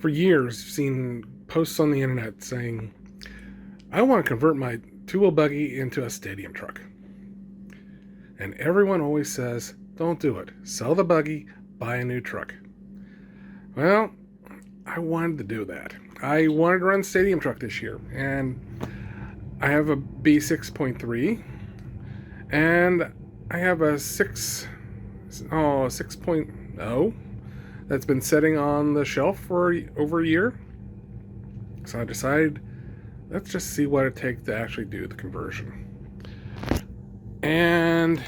for years seen posts on the internet saying, I want to convert my two-wheel buggy into a stadium truck. And everyone always says, don't do it. Sell the buggy, buy a new truck. Well, I wanted to do that. I wanted to run stadium truck this year, and I have a B6.3, and I have a 6.0 that's been sitting on the shelf for over a year. So I decided, let's just see what it takes to actually do the conversion. And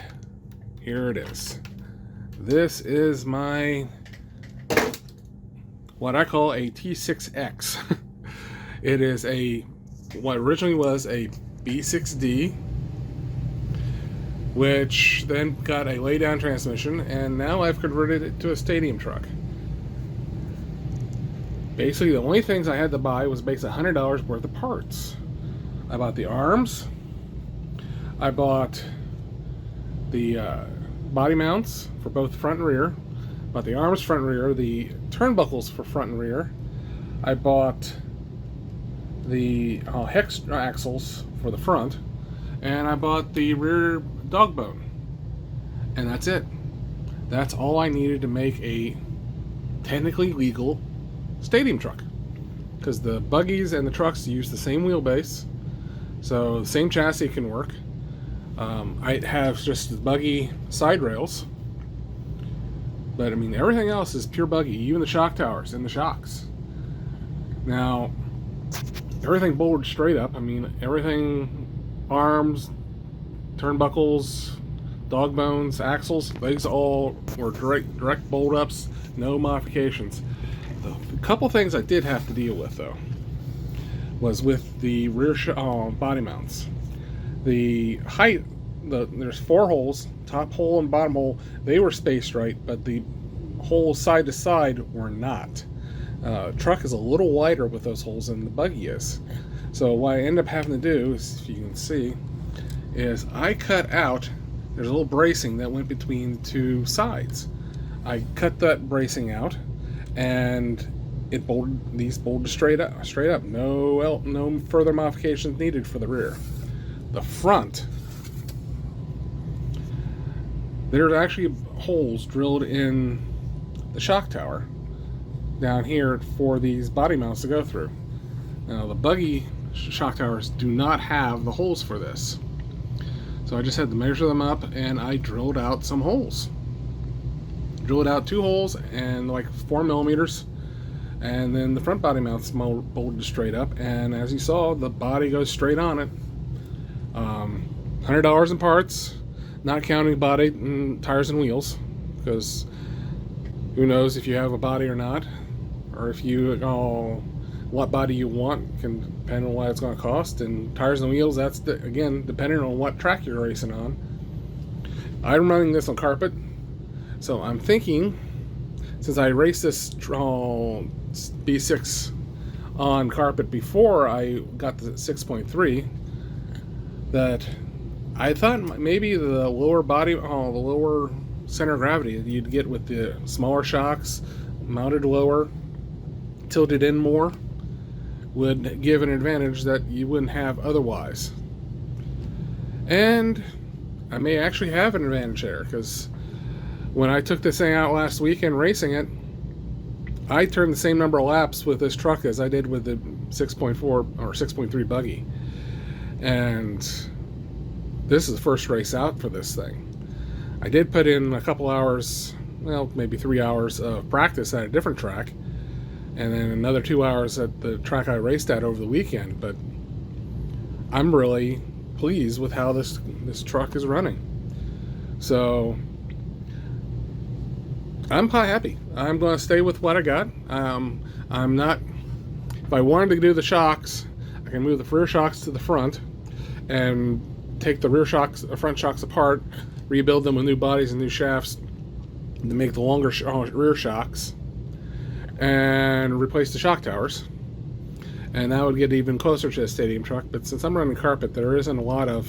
here it is. This is my, what I call a T6X. It is what originally was a B6D, which then got a lay-down transmission, and now I've converted it to a stadium truck. Basically, the only things I had to buy was basically $100 worth of parts. I bought the arms. I bought the body mounts for both front and rear. Bought the arms, front and rear. The turnbuckles for front and rear. I bought the hex axles for the front. And I bought the rear dog bone. And that's it. That's all I needed to make a technically legal stadium truck, because the buggies and the trucks use the same wheelbase, so the same chassis can work. I have just the buggy side rails, but I mean everything else is pure buggy, even the shock towers and the shocks. Now everything bolted straight up. I mean everything, arms, turnbuckles, dog bones, axles, these all were direct bolt ups, no modifications. A couple things I did have to deal with though was with the rear body mounts. The height, there's 4 holes, top hole and bottom hole, they were spaced right, but the holes side to side were not. Truck is a little wider with those holes than the buggy is. So what I end up having to do is, if you can see, is I cut out, there's a little bracing that went between the two sides. I cut that bracing out, and these bolted straight up. No further modifications needed for the rear. The front, there's actually holes drilled in the shock tower down here for these body mounts to go through. Now the buggy shock towers do not have the holes for this, so I just had to measure them up, and I drilled out some holes. Drilled out 2 holes and like 4 millimeters, and then the front body mounts bolted straight up, and as you saw, the body goes straight on it. $100 in parts, not counting body and tires and wheels, because who knows if you have a body or not, or if you what body you want can depend on what it's going to cost. And tires and wheels, that's again depending on what track you're racing on. I'm running this on carpet. So I'm thinking, since I raced this B6 on carpet before I got the 6.3, that I thought maybe the lower body, the lower center of gravity you'd get with the smaller shocks, mounted lower, tilted in more, would give an advantage that you wouldn't have otherwise. And I may actually have an advantage there, because when I took this thing out last weekend racing it, I turned the same number of laps with this truck as I did with the 6.4 or 6.3 buggy. And this is the first race out for this thing. I did put in a couple hours, well, maybe 3 hours of practice at a different track, and then another 2 hours at the track I raced at over the weekend. But I'm really pleased with how this truck is running. So I'm quite happy. I'm going to stay with what I got. I'm not, if I wanted to do the shocks, I can move the rear shocks to the front and take the front shocks apart, rebuild them with new bodies and new shafts to make the longer rear shocks, and replace the shock towers. And that would get even closer to a stadium truck. But since I'm running carpet, there isn't a lot of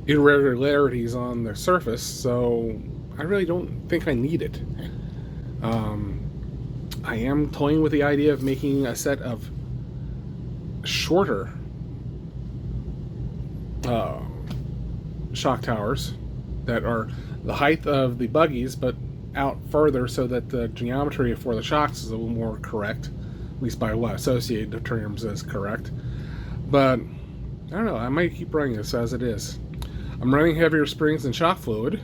irregularities on the surface, so I really don't think I need it. I am toying with the idea of making a set of shorter shock towers that are the height of the buggies, but out further so that the geometry for the shocks is a little more correct, at least by what Associated terms is correct. But I don't know, I might keep running this as it is. I'm running heavier springs and shock fluid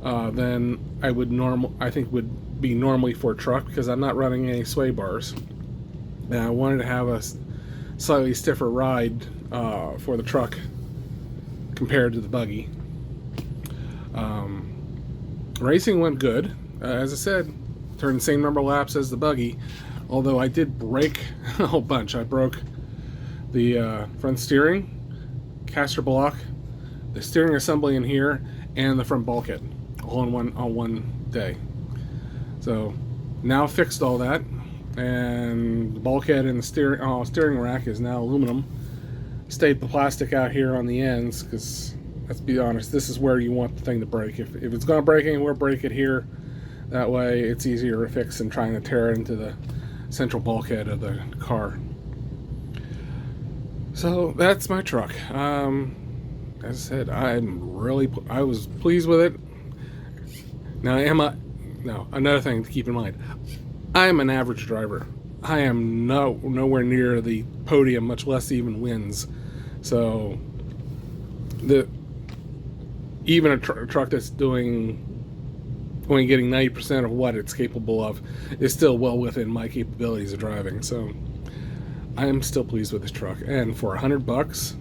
than I think would be normally for a truck, because I'm not running any sway bars. And I wanted to have a slightly stiffer ride for the truck compared to the buggy. Racing went good. As I said, turned the same number of laps as the buggy, although I did break a whole bunch. I broke the front steering, caster block, the steering assembly in here, and the front bulkhead, all on one day. So now fixed all that, and the bulkhead and the steering rack is now aluminum. Stayed the plastic out here on the ends, because let's be honest, this is where you want the thing to break. If it's going to break anywhere, break it here. That way it's easier to fix than trying to tear into the central bulkhead of the car. So that's my truck. As I said, I was pleased with it. Now, another thing to keep in mind, I am an average driver. I am nowhere near the podium, much less even wins. So even a truck that's only getting 90% of what it's capable of is still well within my capabilities of driving. So I am still pleased with this truck. And for $100,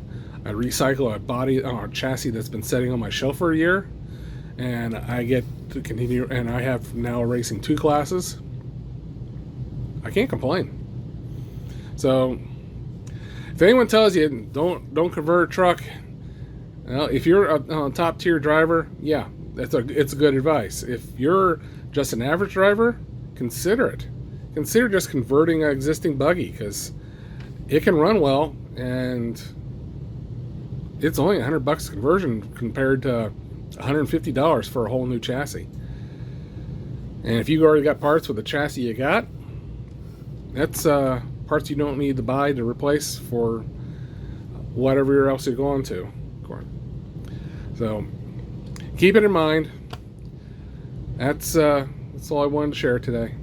I recycle a chassis that's been sitting on my shelf for a year, and I get to continue. And I have now racing 2 classes. I can't complain. So if anyone tells you don't convert a truck, well, if you're a top tier driver, yeah, it's good advice. If you're just an average driver, consider it. Consider just converting an existing buggy, because it can run well, and it's only $100 conversion compared to $150 for a whole new chassis. And if you already got parts with the chassis you got, that's parts you don't need to buy to replace for whatever else you're going to. So keep it in mind. That's all I wanted to share today.